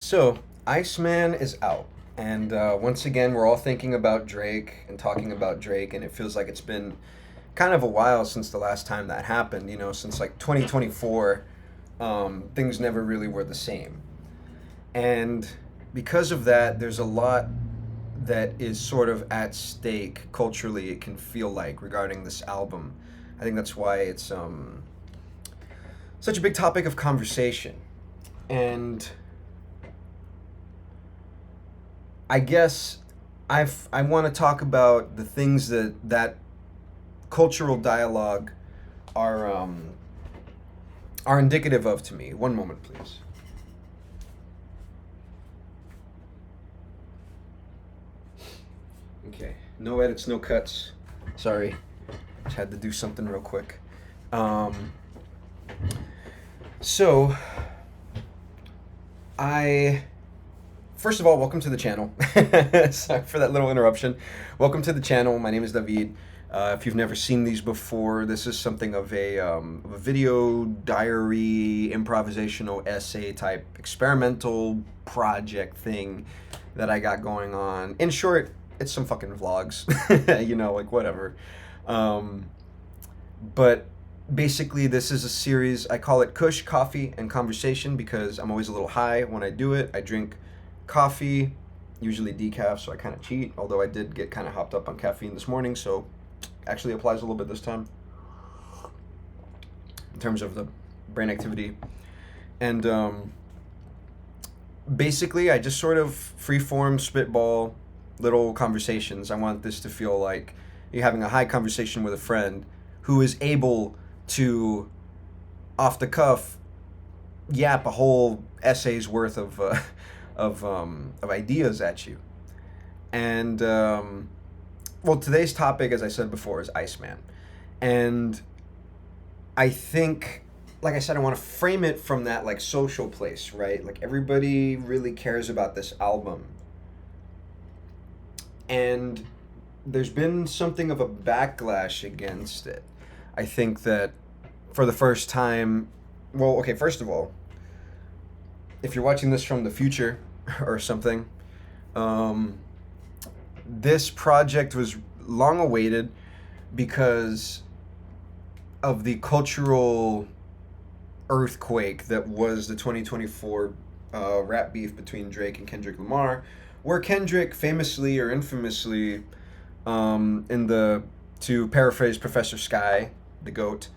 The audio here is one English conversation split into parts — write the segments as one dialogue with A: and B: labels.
A: So, Iceman is out. And once again, we're all thinking about Drake and talking about Drake, and it feels like it's been kind of a while since the last time that happened. Since like 2024, things never really were the same. And because of that, there's a lot that is sort of at stake culturally, it can feel like, regarding this album. I think that's why it's such a big topic of conversation. And I guess I want to talk about the things that cultural dialogue are are indicative of to me. One moment, please. Okay, no edits, no cuts. Sorry, just had to do something real quick. Um, so I First of all, welcome to the channel. Sorry for that little interruption. Welcome to the channel. My name is David. If you've never seen these before, this is something of a video diary, improvisational essay type experimental project thing that I got going on. In short, it's some fucking vlogs, like whatever. Um, but basically, this is a series. I call it Kush, Coffee, and Conversation because I'm always a little high when I do it. I drink coffee, usually decaf, so I kind of cheat, although I did get kind of hopped up on caffeine this morning, so actually applies a little bit this time in terms of the brain activity. And basically, I just sort of freeform, spitball little conversations. I want this to feel like you're having a high conversation with a friend who is able to, off the cuff, yap a whole essay's worth of ideas at you. And well, today's topic, as I said before, is Iceman. And I think, like I said, I want to frame it from that like social place, right? Like everybody really cares about this album. And there's been something of a backlash against it. I think that for the first time, well, okay, first of all, if you're watching this from the future or something, this project was long awaited because of the cultural earthquake that was the 2024 rap beef between Drake and Kendrick Lamar, where Kendrick famously or infamously, to paraphrase Professor Sky, the GOAT,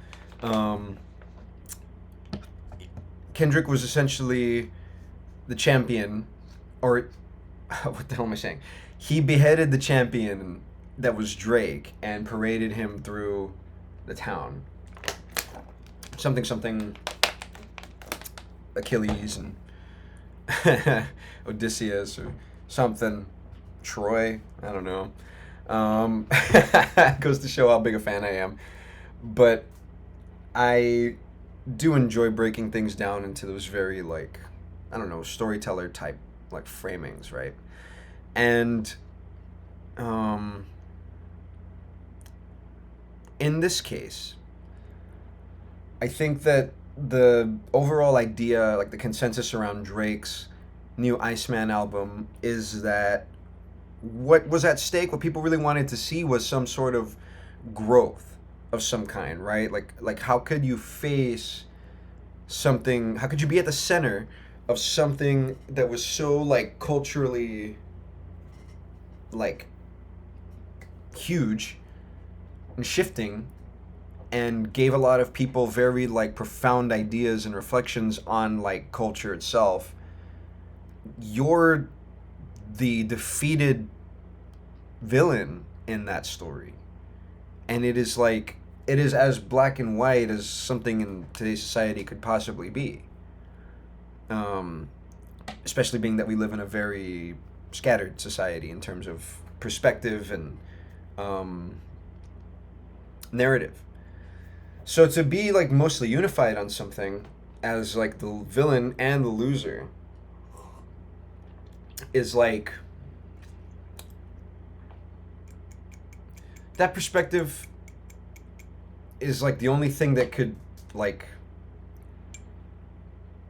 A: Kendrick was essentially the champion, or what the hell am I saying? He beheaded the champion that was Drake and paraded him through the town. Something Achilles and Odysseus or something. Troy, I don't know. Goes to show how big a fan I am. But I do enjoy breaking things down into those very, like, I don't know, storyteller type, like, framings, right? And in this case, I think that the overall idea, like the consensus around Drake's new Iceman album, is that what was at stake, what people really wanted to see, was some sort of growth of some kind, right? Like how could you face something? How could you be at the center of something that was so like culturally like huge and shifting and gave a lot of people very like profound ideas and reflections on like culture itself? You're the defeated villain in that story, and it is as black and white as something in today's society could possibly be, especially being that we live in a very scattered society in terms of perspective and narrative. So to be like mostly unified on something as like the villain and the loser is like, that perspective is like the only thing that could like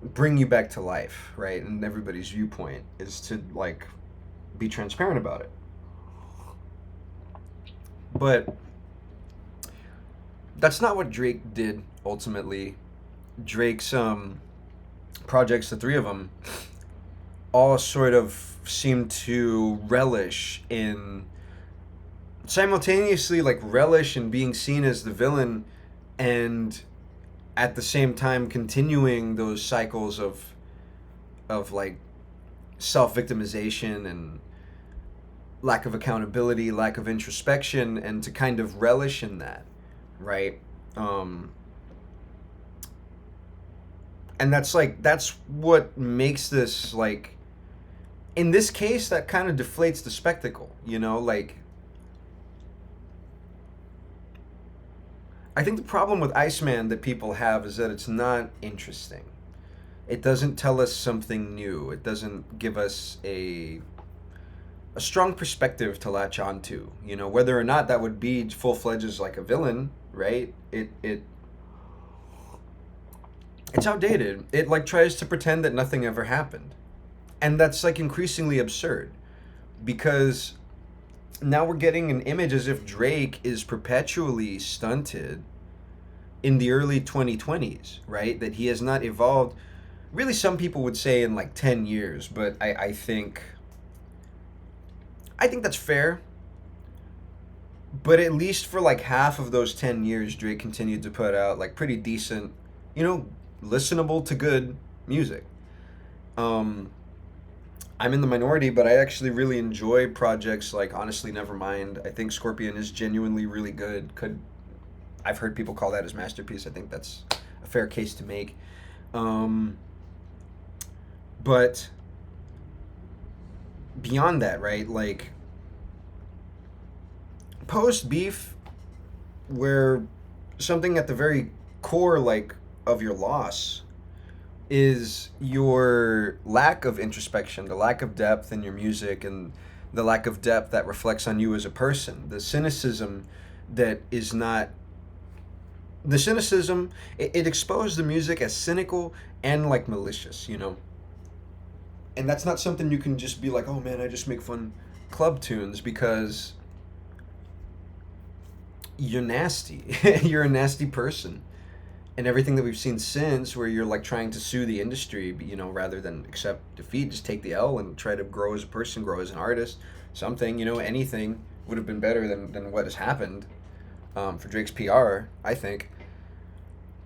A: bring you back to life, right? And everybody's viewpoint is to like be transparent about it. But that's not what Drake did ultimately. Drake's projects, the three of them, all sort of seem to relish in simultaneously like relish in being seen as the villain, and at the same time continuing those cycles of like self-victimization and lack of accountability, lack of introspection, and to kind of relish in that, right? um and that's what makes this like, in this case, that kind of deflates the spectacle, like I think the problem with Iceman that people have is that it's not interesting. It doesn't tell us something new. It doesn't give us a strong perspective to latch onto. Whether or not that would be full fledged as like a villain, right? It's outdated. It like tries to pretend that nothing ever happened, and that's like increasingly absurd because now we're getting an image as if Drake is perpetually stunted in the early 2020s, right? That he has not evolved. Really, some people would say in like 10 years, but I think that's fair. But at least for like half of those 10 years, Drake continued to put out like pretty decent, you know, listenable to good music. Um, I'm in the minority, but I actually really enjoy projects like Honestly Nevermind. I think Scorpion is genuinely really good. I've heard people call that his masterpiece. I think that's a fair case to make. Um, but beyond that, right? Like post beef, where something at the very core, like of your loss, is your lack of introspection, the lack of depth in your music, and the lack of depth that reflects on you as a person. The cynicism that is not the cynicism, it exposed the music as cynical and like malicious, and that's not something you can just be like, oh man, I just make fun club tunes, because you're nasty. You're a nasty person. And everything that we've seen since, where you're like trying to sue the industry, rather than accept defeat, just take the L and try to grow as a person, grow as an artist, something, anything would have been better than what has happened, for Drake's PR, I think.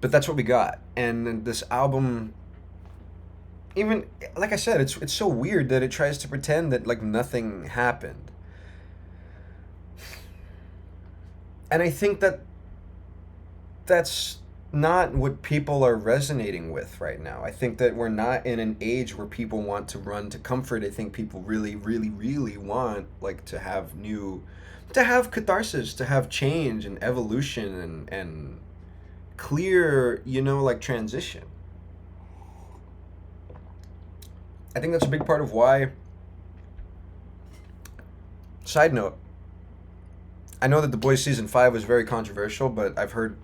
A: But that's what we got. And then this album, even like I said, it's so weird that it tries to pretend that like nothing happened. And I think that that's not what people are resonating with right now. I think that we're not in an age where people want to run to comfort. I think people really, really, really want like to have catharsis, to have change and evolution and clear, like transition. I think that's a big part of why. Side note, I know that The Boys season 5 was very controversial, but I've heard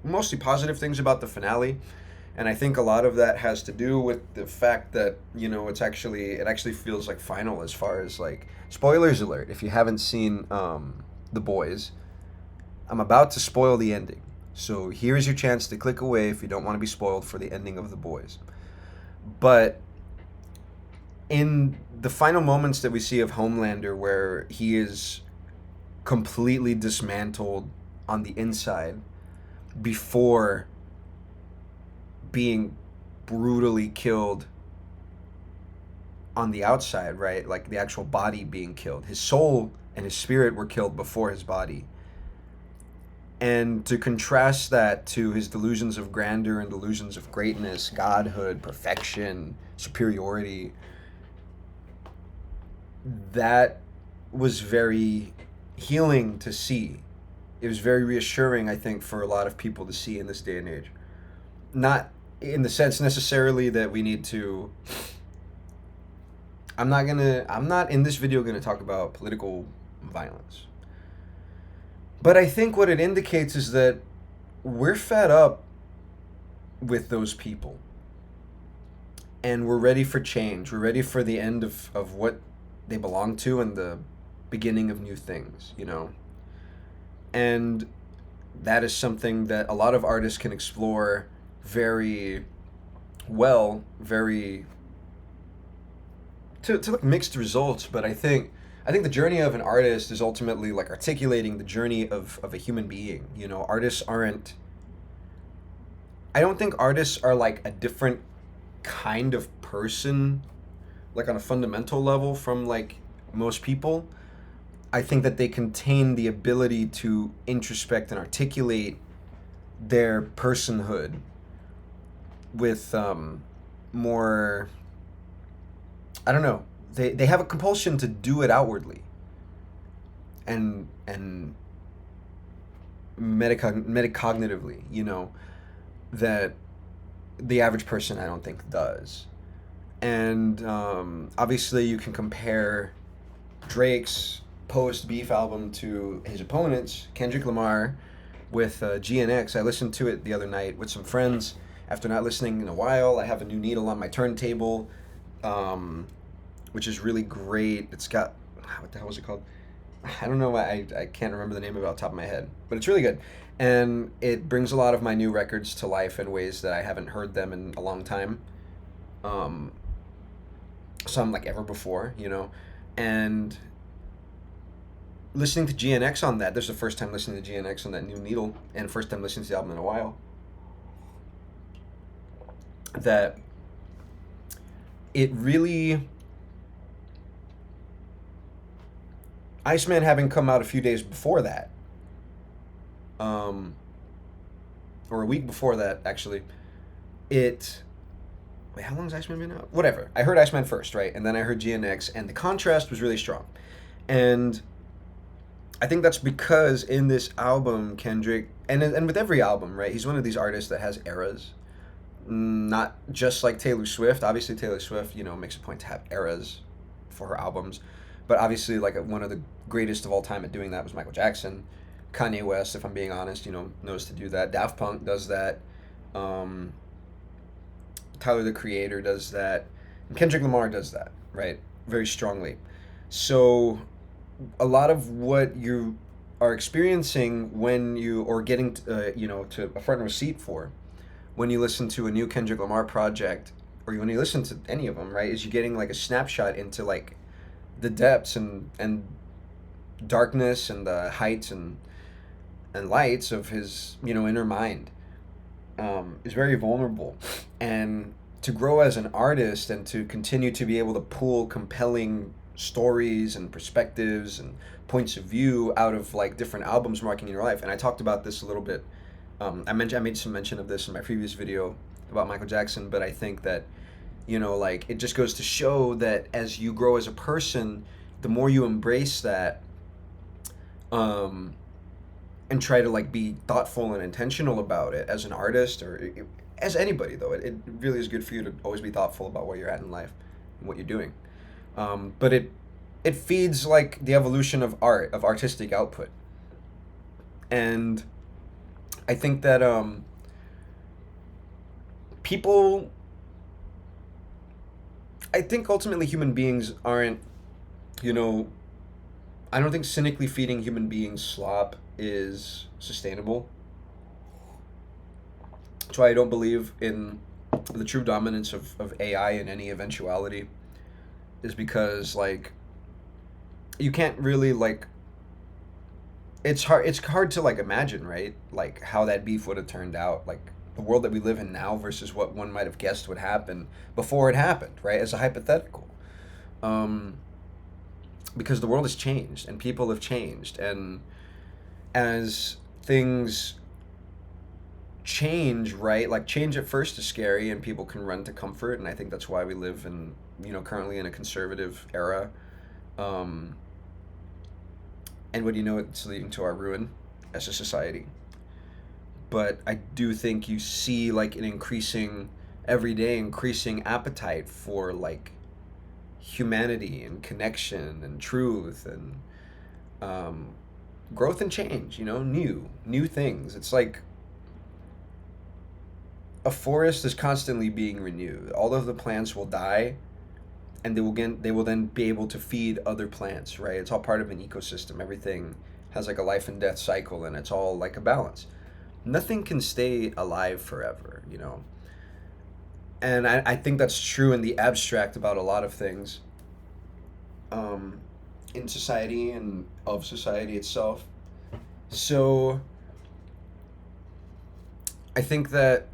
A: mostly positive things about the finale, and I think a lot of that has to do with the fact that it actually feels like final, as far as like spoilers alert. If you haven't seen The Boys, I'm about to spoil the ending, so here's your chance to click away if you don't want to be spoiled for the ending of The Boys. But in the final moments that we see of Homelander, where he is completely dismantled on the inside before being brutally killed on the outside, right? Like the actual body being killed. His soul and his spirit were killed before his body. And to contrast that to his delusions of grandeur and delusions of greatness, godhood, perfection, superiority, that was very healing to see. It was very reassuring, I think, for a lot of people to see in this day and age. Not in the sense necessarily that we need to. I'm not in this video gonna talk about political violence. But I think what it indicates is that we're fed up with those people. and we're ready for change. We're ready for the end of what they belong to and the beginning of new things, you know? And that is something that a lot of artists can explore very well, very to like mixed results. But I think the journey of an artist is ultimately like articulating the journey of a human being. You know, artists aren't, I don't think artists are like a different kind of person, like on a fundamental level from like most people. I think that they contain the ability to introspect and articulate their personhood with more, I don't know. They have a compulsion to do it outwardly and metacognitively, you know, that the average person I don't think does. And obviously you can compare Drake's post Beef album to his opponent's, Kendrick Lamar, with GNX. I listened to it the other night with some friends after not listening in a while. I have a new needle on my turntable, um, which is really great. It's got, what the hell was it called? I don't know why I can't remember the name of it off the top of my head, but it's really good. And it brings a lot of my new records to life in ways that I haven't heard them in a long time. Um, some like ever before, you know. And listening to GNX on that, this is the first time listening to GNX on that new needle, and first time listening to the album in a while, that it really, Iceman having come out a few days before that, um, or a week before that, actually, it, wait, how long has Iceman been out? Whatever. I heard Iceman first, right? And then I heard GNX, and the contrast was really strong. And I think that's because in this album, Kendrick, and with every album, right, he's one of these artists that has eras. Not just like Taylor Swift. Obviously, Taylor Swift, you know, makes a point to have eras for her albums. But obviously, like one of the greatest of all time at doing that was Michael Jackson. Kanye West, if I'm being honest, you know, knows to do that. Daft Punk does that. Um, Tyler the Creator does that. And Kendrick Lamar does that, right? Very strongly. So a lot of what you are experiencing when you, or getting, you know, to a front row seat for, when you listen to a new Kendrick Lamar project, or when you listen to any of them, right, is you're getting like a snapshot into like the depths and darkness and the heights and lights of his, you know, inner mind. Is very vulnerable, and to grow as an artist and to continue to be able to pull compelling stories and perspectives and points of view out of like different albums marking your life. And I talked about this a little bit. I made some mention of this in my previous video about Michael Jackson, but I think that, you know, like it just goes to show that as you grow as a person, the more you embrace that, um, and try to like be thoughtful and intentional about it as an artist, or as anybody though, it really is good for you to always be thoughtful about where you're at in life and what you're doing. But it feeds like the evolution of art, of artistic output. And I think that people, I think ultimately human beings aren't, you know, I don't think cynically feeding human beings slop is sustainable. That's why I don't believe in the true dominance of AI in any eventuality, is because like you can't really like, it's hard to like imagine, right, like how that beef would have turned out, like the world that we live in now versus what one might have guessed would happen before it happened, right, as a hypothetical. um because the world has changed and people have changed, and as things change, right, like change at first is scary and people can run to comfort, and I think that's why we live in, you know, currently in a conservative era. um and what do you know, it's leading to our ruin as a society. But I do think you see like an increasing, every day increasing appetite for like humanity and connection and truth and um, growth and change. You know, new things. It's like a forest is constantly being renewed. All of the plants will die, and they will then be able to feed other plants, right? It's all part of an ecosystem. Everything has like a life and death cycle, and it's all like a balance. Nothing can stay alive forever, you know. And I think that's true in the abstract about a lot of things, um, in society and of society itself. So I think that,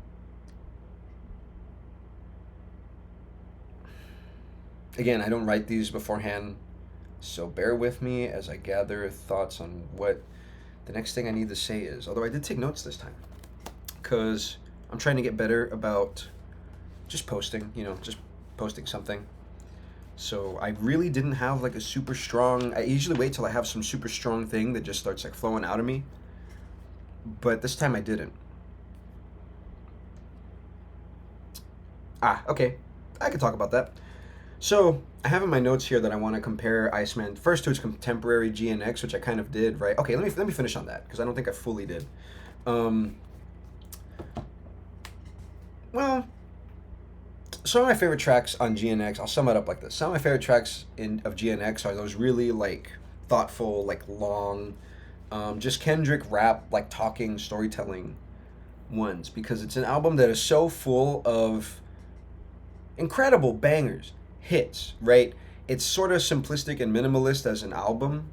A: again, I don't write these beforehand, so bear with me as I gather thoughts on what the next thing I need to say is. Although I did take notes this time, because I'm trying to get better about just posting, just posting something. So I really didn't have like a super strong. I usually wait till I have some super strong thing that just starts like flowing out of me, but this time I didn't. Okay, I could talk about that. So I have in my notes here that I want to compare Iceman first to its contemporary GNX, which I kind of did, right? Okay, let me finish on that because I don't think I fully did. Um, well, some of my favorite tracks on GNX, I'll sum it up like this. Some of my favorite tracks of GNX are those really like thoughtful, like long, just Kendrick rap, like talking, storytelling ones, because it's an album that is so full of incredible bangers, hits, right? It's sort of simplistic and minimalist as an album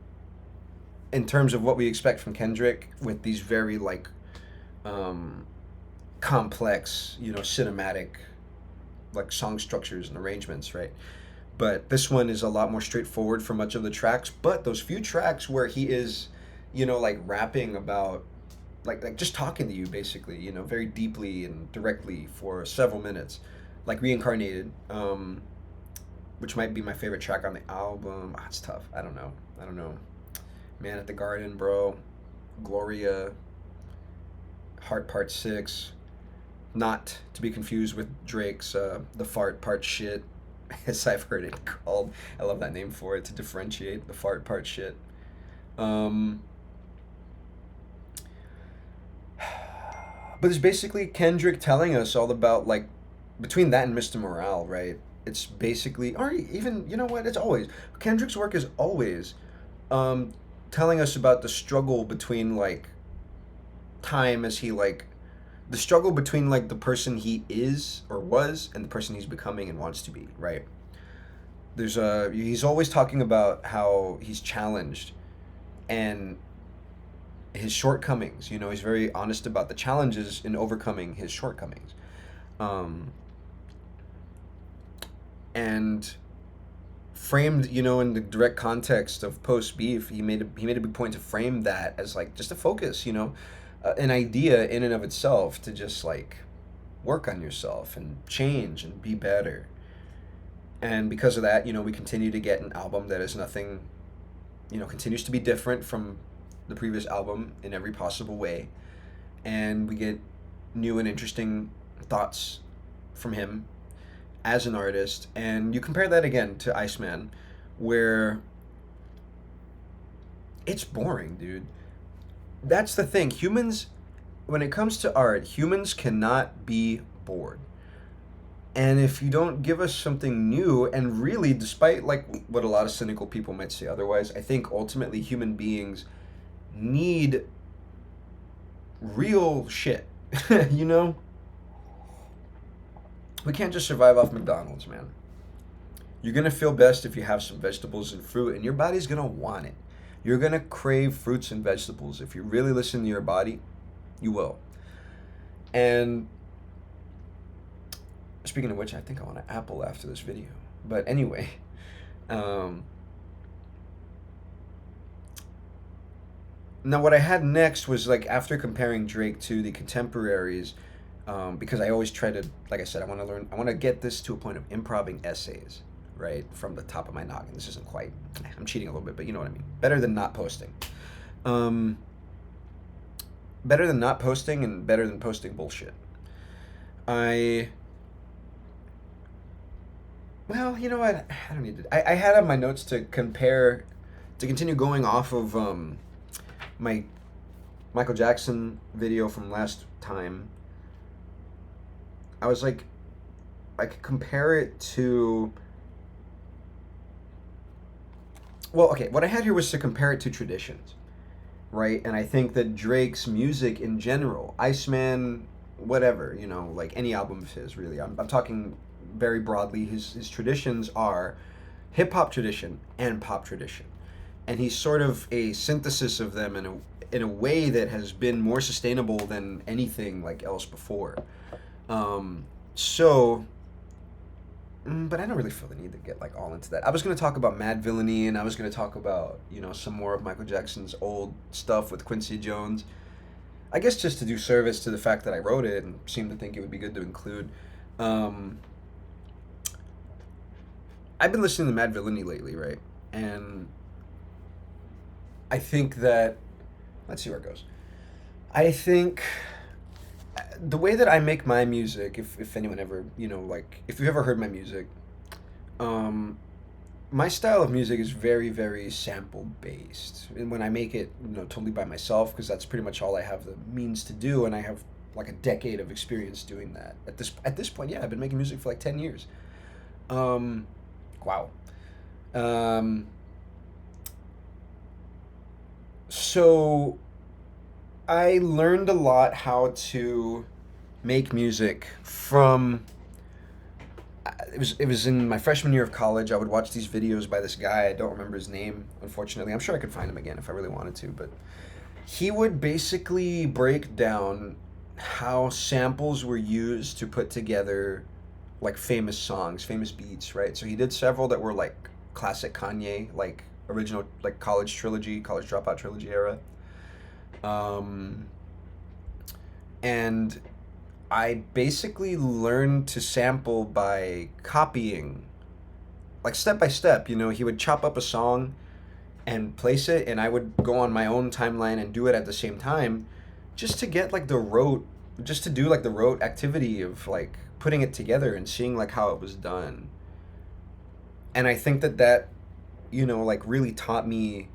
A: in terms of what we expect from Kendrick, with these very like um, complex, cinematic like song structures and arrangements, right? But this one is a lot more straightforward for much of the tracks. But those few tracks where he is, like rapping about, like just talking to you basically, very deeply and directly for several minutes, like Reincarnated, which might be my favorite track on the album. It's tough. I don't know. Man at the Garden, bro. Gloria. Heart Part 6. Not to be confused with Drake's The Fart Part Shit, as I've heard it called. I love that name for it, to differentiate The Fart Part Shit. Um, but it's basically Kendrick telling us all about, like, between that and Mr. Morale, right? It's basically, or even, you know what, it's always, Kendrick's work is always um, telling us about the struggle between, like, time as he, like, the struggle between like the person he is or was and the person he's becoming and wants to be, right? He's always talking about how he's challenged and his shortcomings. He's very honest about the challenges in overcoming his shortcomings. And framed, in the direct context of post beef, he made a big point to frame that as like just a focus, an idea in and of itself, to just like work on yourself and change and be better. And because of that, we continue to get an album that is nothing, continues to be different from the previous album in every possible way. And we get new and interesting thoughts from him as an artist. And you compare that again to Iceman, where it's boring, dude. That's the thing. Humans, when it comes to art, humans cannot be bored. And if you don't give us something new, and really, despite like what a lot of cynical people might say otherwise, I think ultimately human beings need real shit. you know? We can't just survive off McDonald's, man. You're gonna feel best if you have some vegetables and fruit, and your body's gonna want it. You're gonna crave fruits and vegetables. If you really listen to your body, you will. And speaking of which, I think I want an apple after this video. But anyway, now what I had next was like, after comparing Drake to the contemporaries, because I always try to, like I said, I want to get this to a point of improving essays, right, from the top of my noggin. This isn't quite, I'm cheating a little bit, but you know what I mean. Better than not posting. Better than not posting, and better than posting bullshit. Well, you know what? I don't need to. I had on my notes to compare, to continue going off of my Michael Jackson video from last time. I was like, I could compare it to. Well, okay, what I had here was to compare it to traditions, right? And I think that Drake's music in general, Iceman, whatever, like any album of his, really. I'm talking very broadly. His traditions are hip hop tradition and pop tradition. And he's sort of a synthesis of them in a way that has been more sustainable than anything like else before. So but I don't really feel the need to get like all into that. I was going to talk about Mad Villainy, and I was going to talk about some more of Michael Jackson's old stuff with Quincy Jones. I guess just to do service to the fact that I wrote it and seemed to think it would be good to include. Um, I've been listening to Mad Villainy lately, right? And I think that let's see where it goes. I think the way that I make my music, if anyone ever, like if you've ever heard my music, um, my style of music is very, very sample based. And when I make it, totally by myself, because that's pretty much all I have the means to do, and I have like a decade of experience doing that. At this point, yeah, I've been making music for like 10 years. Um, wow. Um, so I learned a lot how to make music from it was in my freshman year of college. I would watch these videos by this guy. I don't remember his name, unfortunately. I'm sure I could find him again if I really wanted to, but he would basically break down how samples were used to put together like famous songs, famous beats, right? So he did several that were like classic Kanye, like original like college trilogy, college dropout trilogy era. Um and I basically learned to sample by copying, like step by step. He would chop up a song and place it, and I would go on my own timeline and do it at the same time, just to get like just to do like the rote activity of like putting it together and seeing like how it was done. And I think that like really taught me.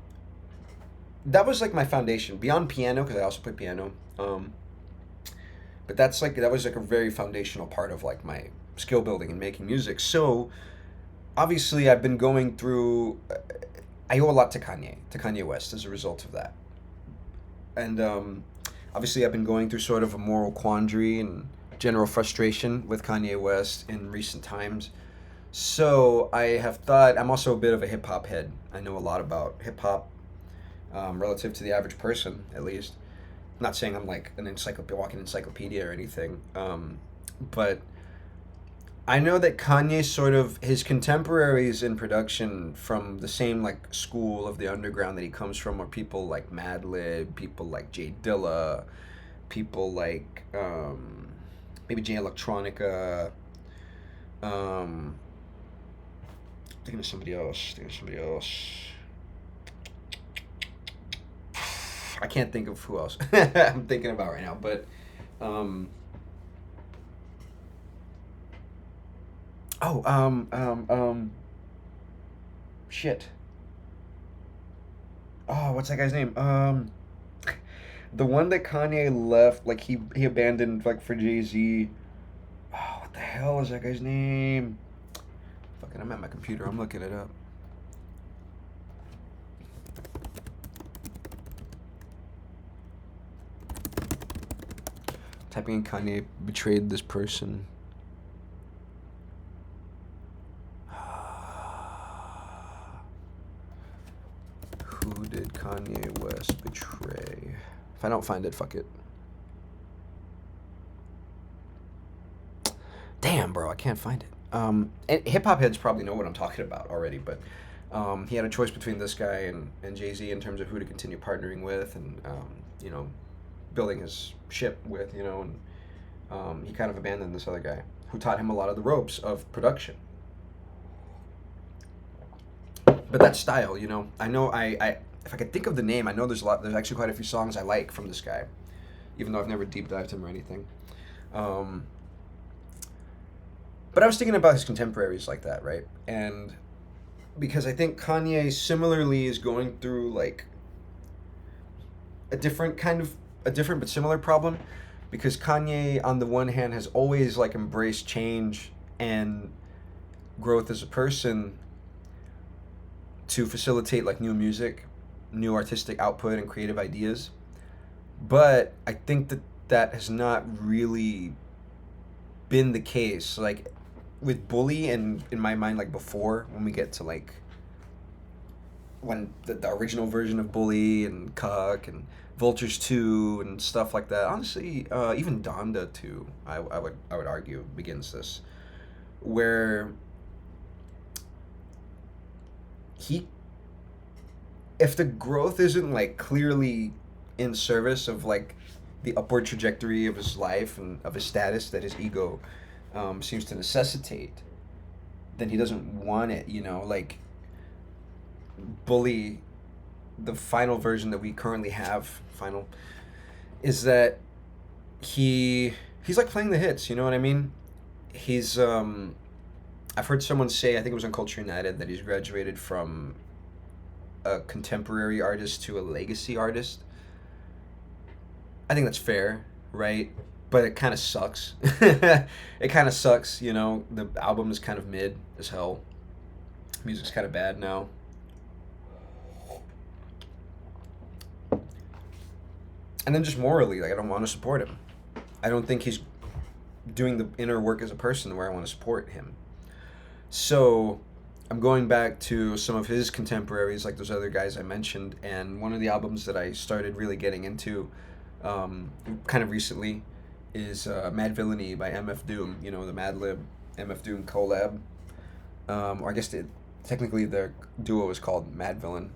A: That was like my foundation beyond piano, because I also play piano. But that was like a very foundational part of like my skill building and making music. So obviously I've been going through. I owe a lot to Kanye West as a result of that, and obviously I've been going through sort of a moral quandary and general frustration with Kanye West in recent times. So I have thought I'm also a bit of a hip hop head. I know a lot about hip hop, relative to the average person, at least. I'm not saying I'm like an walking encyclopedia or anything, but I know that Kanye sort of his contemporaries in production from the same like school of the underground that he comes from are people like Madlib, people like Jay Dilla, people like maybe Jay Electronica. Um, thinking of somebody else. I can't think of who else I'm thinking about right now, but um, oh shit. Oh, what's that guy's name? The one that Kanye left, like he abandoned like for Jay-Z. Oh, what the hell is that guy's name? Fucking, I'm at my computer. I'm looking it up. Typing in Kanye betrayed this person. Who did Kanye West betray? If I don't find it, fuck it. Damn, bro, I can't find it. And hip hop heads probably know what I'm talking about already, but he had a choice between this guy and Jay Z in terms of who to continue partnering with and you know building his ship with, and he kind of abandoned this other guy who taught him a lot of the ropes of production. But that style, I know I if I could think of the name, I know there's actually quite a few songs I like from this guy, even though I've never deep dived him or anything. Um, but I was thinking about his contemporaries like that, right? And because I think Kanye similarly is going through like a different but similar problem, because Kanye, on the one hand, has always like embraced change and growth as a person to facilitate like new music, new artistic output, and creative ideas. But I think that that has not really been the case. Like with Bully, and in my mind, like before, when we get to like when the original version of Bully and Cuck and Vultures 2 and stuff like that. Honestly, even Donda 2, I would argue begins this, where he, if the growth isn't like clearly in service of like the upward trajectory of his life and of his status that his ego seems to necessitate, then he doesn't want it. Like Bully, the final version that we currently have, final, is that he's like playing the hits. You know what I mean? He's I've heard someone say, I think it was on Culture United, that he's graduated from a contemporary artist to a legacy artist. I think that's fair, right? But it kind of sucks. It kind of sucks, The album is kind of mid as hell. Music's kind of bad now. And then just morally, like, I don't want to support him. I don't think he's doing the inner work as a person where I want to support him. So I'm going back to some of his contemporaries, like those other guys I mentioned, and one of the albums that I started really getting into kind of recently is Mad Villainy by MF Doom, the Madlib MF Doom collab. Or I guess technically their duo is called Mad Villain.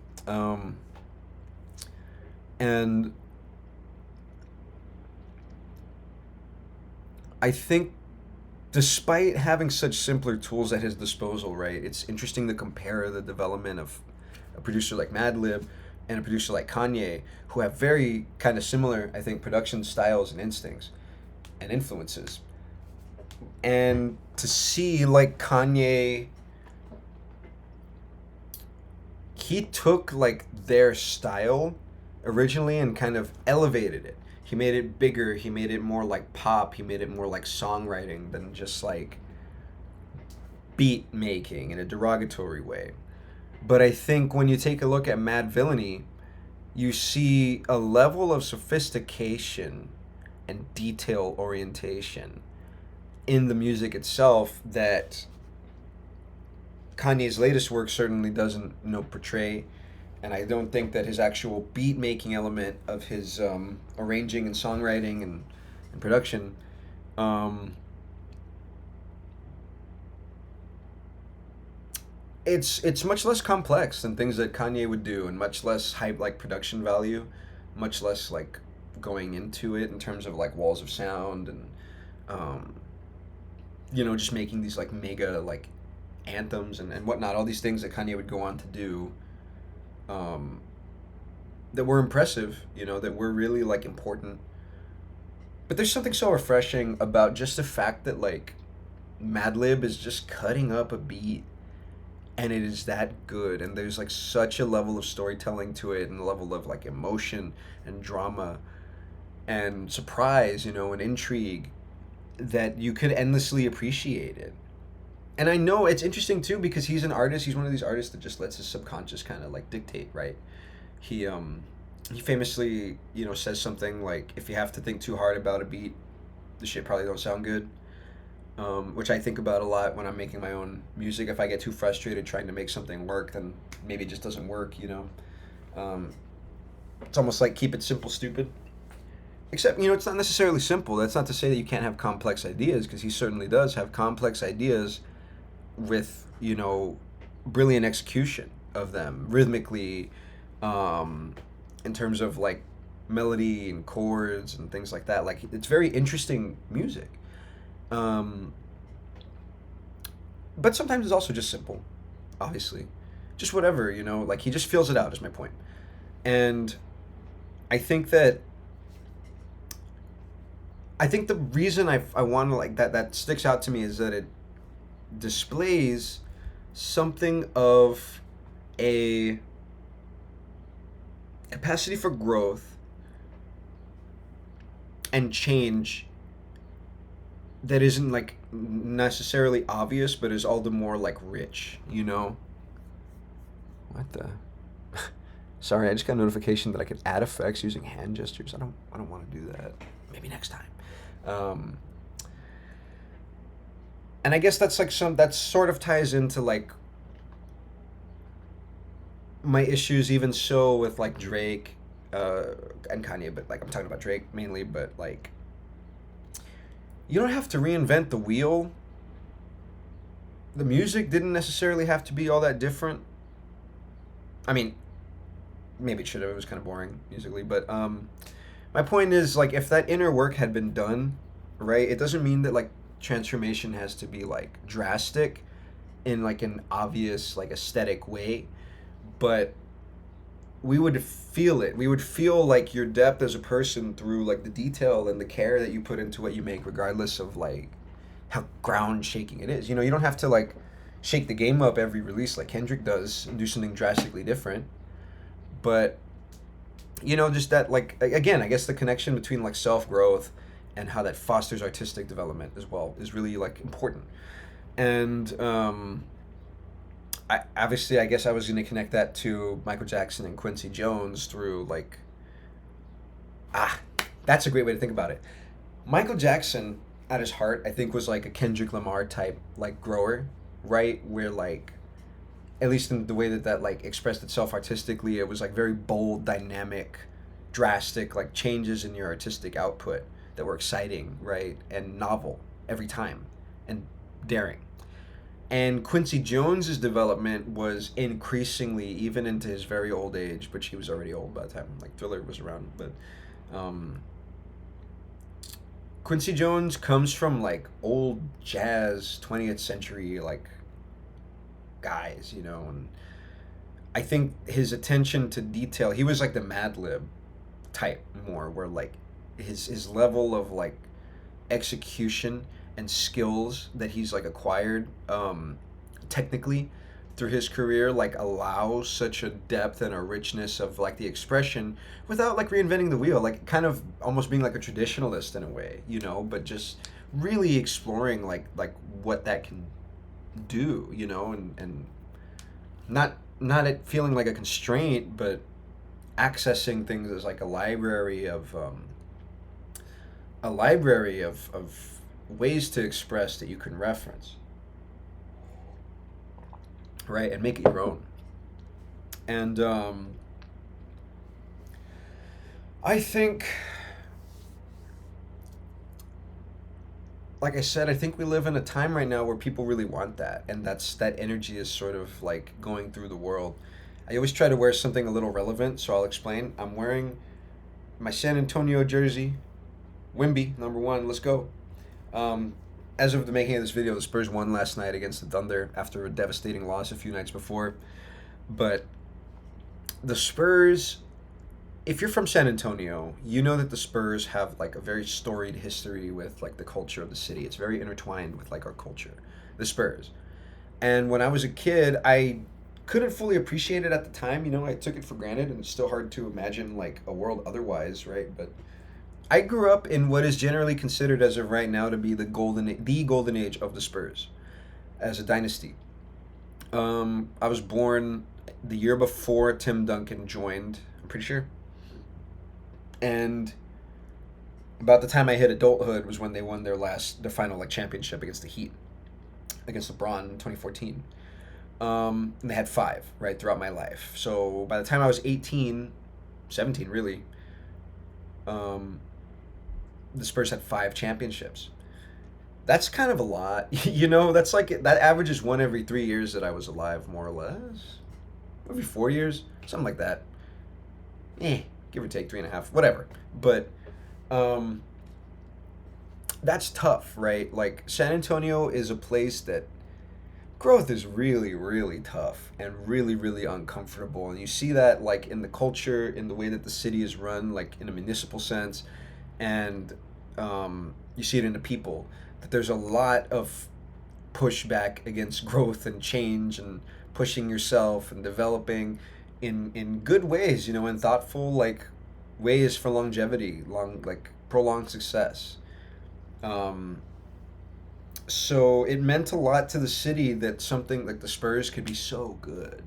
A: And I think despite having such simpler tools at his disposal, right, it's interesting to compare the development of a producer like Madlib and a producer like Kanye, who have very kind of similar, I think, production styles and instincts and influences. And to see like Kanye, he took like their style originally and kind of elevated it. He made it bigger. He made it more like pop. He made it more like songwriting than just like beat making in a derogatory way. But I think when you take a look at Mad Villainy, you see a level of sophistication and detail orientation in the music itself that Kanye's latest work certainly doesn't, portray. And I don't think that his actual beat making element of his arranging and songwriting and production it's much less complex than things that Kanye would do, and much less hype like production value, much less like going into it in terms of like walls of sound and um, just making these like mega like anthems and whatnot, all these things that Kanye would go on to do um, that were impressive, that were really like important. But there's something so refreshing about just the fact that like Madlib is just cutting up a beat and it is that good, and there's like such a level of storytelling to it and a level of like emotion and drama and surprise, and intrigue that you could endlessly appreciate it. And I know it's interesting too because he's an artist. He's one of these artists that just lets his subconscious kind of like dictate, right? He famously, says something like, if you have to think too hard about a beat, the shit probably don't sound good. Which I think about a lot when I'm making my own music. If I get too frustrated trying to make something work, then maybe it just doesn't work. It's almost like keep it simple, stupid. Except, it's not necessarily simple. That's not to say that you can't have complex ideas, because he certainly does have complex ideas with, brilliant execution of them rhythmically, in terms of like melody and chords and things like that. Like, it's very interesting music. But sometimes it's also just simple, obviously. Just whatever, like he just feels it out, is my point. And I think that the reason I want to like that sticks out to me is that it displays something of a capacity for growth and change that isn't like necessarily obvious, but is all the more like rich, you know? What the? Sorry, I just got a notification that I could add effects using hand gestures. I don't want to do that. Maybe next time. Um, and I guess that's like some that sort of ties into like my issues even so with like Drake uh and Kanye, but like I'm talking about Drake mainly, but like you don't have to reinvent the wheel. The music didn't necessarily have to be all that different. I mean, maybe it should have. It was kind of boring musically, but my point is like if that inner work had been done, right? It doesn't mean that like transformation has to be like drastic in like an obvious like aesthetic way, but we would feel it. We would feel like your depth as a person through like the detail and the care that you put into what you make, regardless of like how ground shaking it is. You know, you don't have to like shake the game up every release like Kendrick does and do something drastically different. But you know, just that like again, I guess the connection between like self growth and how that fosters artistic development as well is really like important. And I obviously I guess I was going to connect that to Michael Jackson and Quincy Jones through like ah that's a great way to think about it. Michael Jackson at his heart I think was like a Kendrick Lamar type like grower, right? Where like at least in the way that that like expressed itself artistically, it was like very bold, dynamic, drastic like changes in your artistic output that were exciting, right? And novel every time and daring. And Quincy Jones's development was increasingly, even into his very old age, but he was already old by the time like Thriller was around. But um, Quincy Jones comes from like old jazz, 20th century like guys, you know, and I think his attention to detail, he was like the Mad Lib type more, where like his level of like execution and skills that he's like acquired technically through his career like allows such a depth and a richness of like the expression without like reinventing the wheel, like kind of almost being like a traditionalist in a way, you know, but just really exploring like what that can do, you know, and not it feeling like a constraint, but accessing things as like a library of ways to express that you can reference, right, and make it your own. And I think, like I said, I think we live in a time right now where people really want that, and that energy is sort of like going through the world. I always try to wear something a little relevant, so I'll explain. I'm wearing my San Antonio jersey, Wimby #1. Let's go. Um, as of the making of this video, the Spurs won last night against the Thunder after a devastating loss a few nights before. But the Spurs, if you're from San Antonio, you know that the Spurs have like a very storied history with like the culture of the city. It's very intertwined with like our culture, the Spurs. And when I was a kid, I couldn't fully appreciate it at the time. You know, I took it for granted, and it's still hard to imagine like a world otherwise, right? But I grew up in what is generally considered as of right now to be the golden age of the Spurs as a dynasty. I was born the year before Tim Duncan joined. I'm pretty sure. And about the time I hit adulthood was when they won their final like championship against the Heat, against LeBron in 2014. And they had five right throughout my life. So by the time I was 18, 17 really, um, the Spurs had five championships. That's kind of a lot, you know. That's like that averages one every 3 years that I was alive, more or less. Every 4 years, something like that. Give or take 3.5, whatever. But um, that's tough, right? Like San Antonio is a place that growth is really, really tough and really, really uncomfortable. And you see that like in the culture, in the way that the city is run, like in a municipal sense, and you see it in the people. That there's a lot of pushback against growth and change and pushing yourself and developing in good ways, you know, in thoughtful like ways for longevity, long like prolonged success. Um, so it meant a lot to the city that something like the Spurs could be so good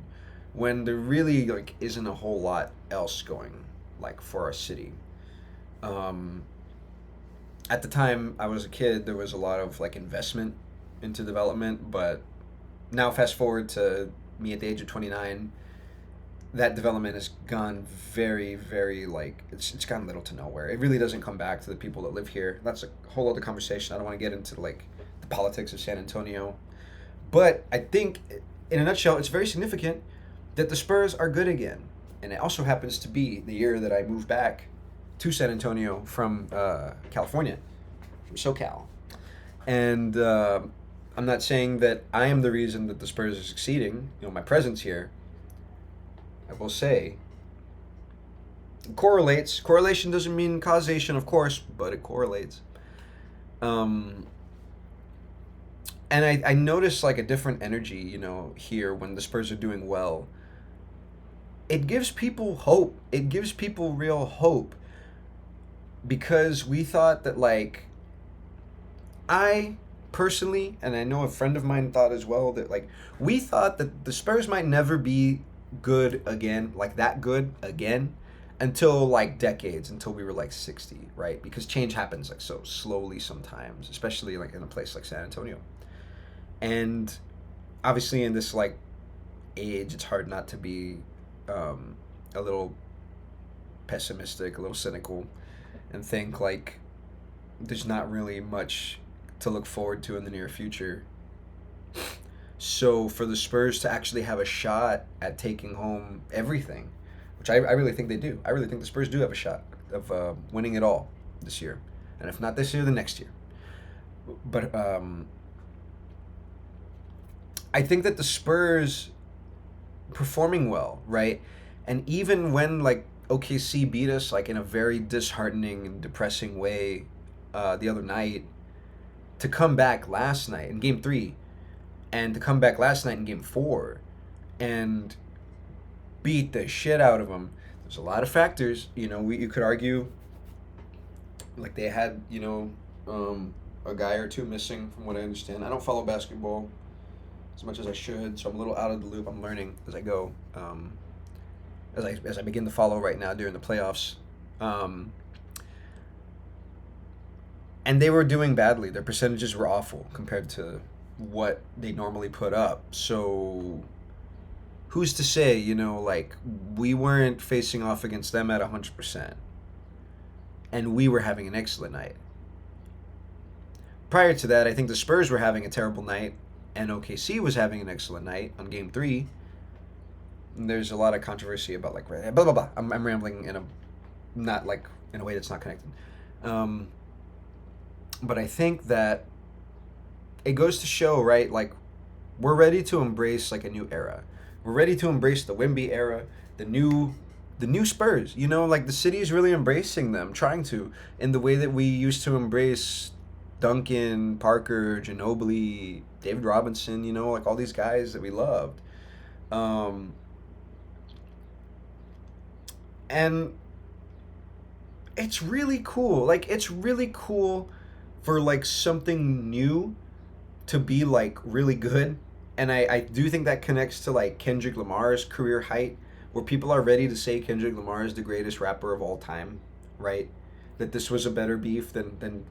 A: when there really like isn't a whole lot else going like for our city. Um, at the time I was a kid, there was a lot of like investment into development, but now fast forward to me at the age of 29, that development has gone very, very like it's gone little to nowhere. It really doesn't come back to the people that live here. That's a whole other conversation. I don't want to get into like the politics of San Antonio, but I think in a nutshell, it's very significant that the Spurs are good again, and it also happens to be the year that I moved back to San Antonio from California, from SoCal, and I'm not saying that I am the reason that the Spurs are succeeding. You know, my presence here, I will say, correlates. Correlation doesn't mean causation, of course, but it correlates. Um, and I notice like a different energy, you know, here when the Spurs are doing well. It gives people hope. It gives people real hope because we thought that like I personally, and I know a friend of mine thought as well that like we thought that the Spurs might never be good again, like that good again, until like decades, until we were like 60, right? Because change happens like so slowly sometimes, especially like in a place like San Antonio. And obviously in this like age, it's hard not to be um, a little pessimistic, a little cynical, and think like there's not really much to look forward to in the near future. So for the Spurs to actually have a shot at taking home everything, which I really think they do. I really think the Spurs do have a shot of winning it all this year. And if not this year, then next year. But I think that the Spurs performing well, right? And even when like OKC beat us like in a very disheartening and depressing way the other night, to come back last night in Game 3 and to come back last night in Game 4 and beat the shit out of them. There's a lot of factors. You know, you could argue like they had, you know, a guy or two missing from what I understand. I don't follow basketball as much as I should, so I'm a little out of the loop. I'm learning as I go. As I begin to follow right now during the playoffs. And they were doing badly. Their percentages were awful compared to what they normally put up. So who's to say, you know, like we weren't facing off against them at 100%. And we were having an excellent night. Prior to that, I think the Spurs were having a terrible night and OKC was having an excellent night on Game 3. And there's a lot of controversy about like blah blah blah. I'm rambling in a not like in a way that's not connected. But I think that it goes to show, right? Like we're ready to embrace like a new era. We're ready to embrace the Wemby era, the new Spurs. You know, like the city is really embracing them, trying to, in the way that we used to embrace Duncan, Parker, Ginobili, David Robinson. You know, like all these guys that we loved. And it's really cool. Like it's really cool for like something new to be like really good. And I do think that connects to like Kendrick Lamar's career height, where people are ready to say Kendrick Lamar is the greatest rapper of all time, right? That this was a better beef than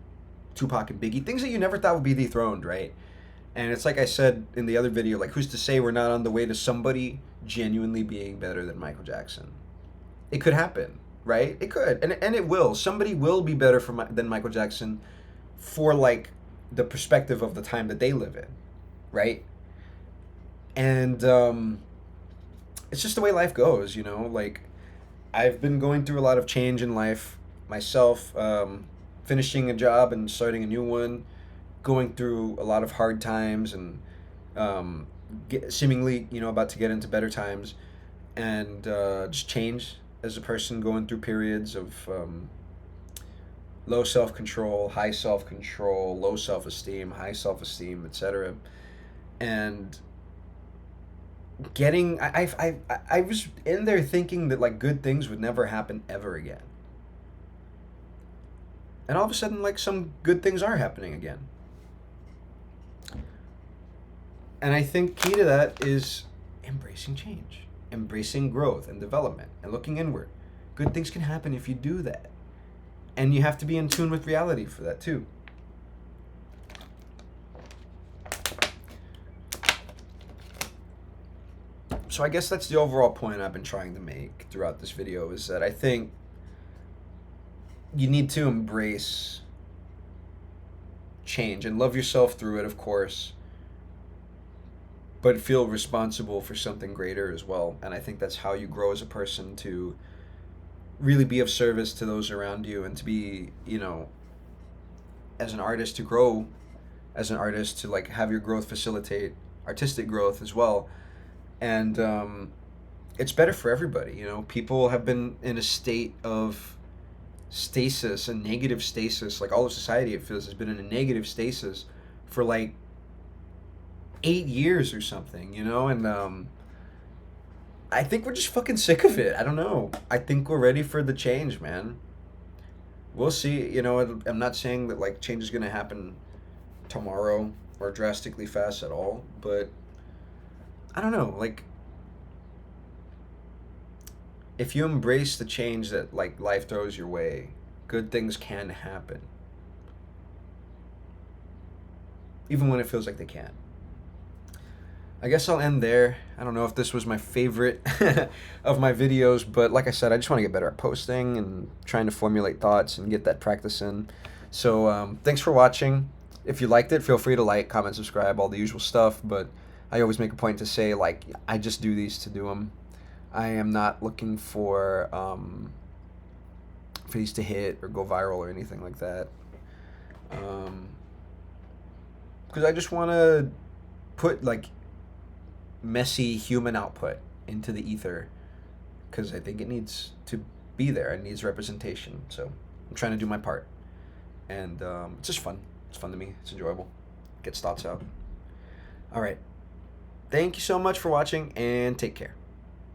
A: Tupac and Biggie, things that you never thought would be dethroned, right? And it's like I said in the other video, like who's to say we're not on the way to somebody genuinely being better than Michael Jackson? It could happen, right? It could, and it will. Somebody will be better than Michael Jackson for like the perspective of the time that they live in, right? And it's just the way life goes, you know. Like I've been going through a lot of change in life myself, finishing a job and starting a new one, going through a lot of hard times and seemingly, you know, about to get into better times, and just change as a person, going through periods of low self-control, high self-control, low self-esteem, high self-esteem, etc. And getting I was in there thinking that like good things would never happen ever again. And all of a sudden, like, some good things are happening again. And I think key to that is embracing change, embracing growth and development, and looking inward. Good things can happen if you do that. And you have to be in tune with reality for that too. So I guess that's the overall point I've been trying to make throughout this video, is that I think you need to embrace change and love yourself through it, of course, but feel responsible for something greater as well. And I think that's how you grow as a person, to really be of service to those around you, and to be, as an artist, to grow as an artist, to like have your growth facilitate artistic growth as well. And it's better for everybody. People have been in a state of stasis, a negative stasis. Like, all of society, it feels, has been in a negative stasis for like 8 years or something, and I think we're just fucking sick of it. I don't know. I think we're ready for the change, man. We'll see. I'm not saying that like change is gonna happen tomorrow or drastically fast at all, but I don't know, like, if you embrace the change that like life throws your way, good things can happen. Even when it feels like they can't. I guess I'll end there. I don't know if this was my favorite of my videos, but like I said, I just want to get better at posting and trying to formulate thoughts and get that practice in. So thanks for watching. If you liked it, feel free to like, comment, subscribe, all the usual stuff, but I always make a point to say, like, I just do these to do them. I am not looking for these to hit or go viral or anything like that. Because I just want to put, like, messy human output into the ether, because I think it needs to be there. It needs representation. So I'm trying to do my part. And it's just fun. It's fun to me. It's enjoyable. Gets thoughts out. All right. Thank you so much for watching, and take care.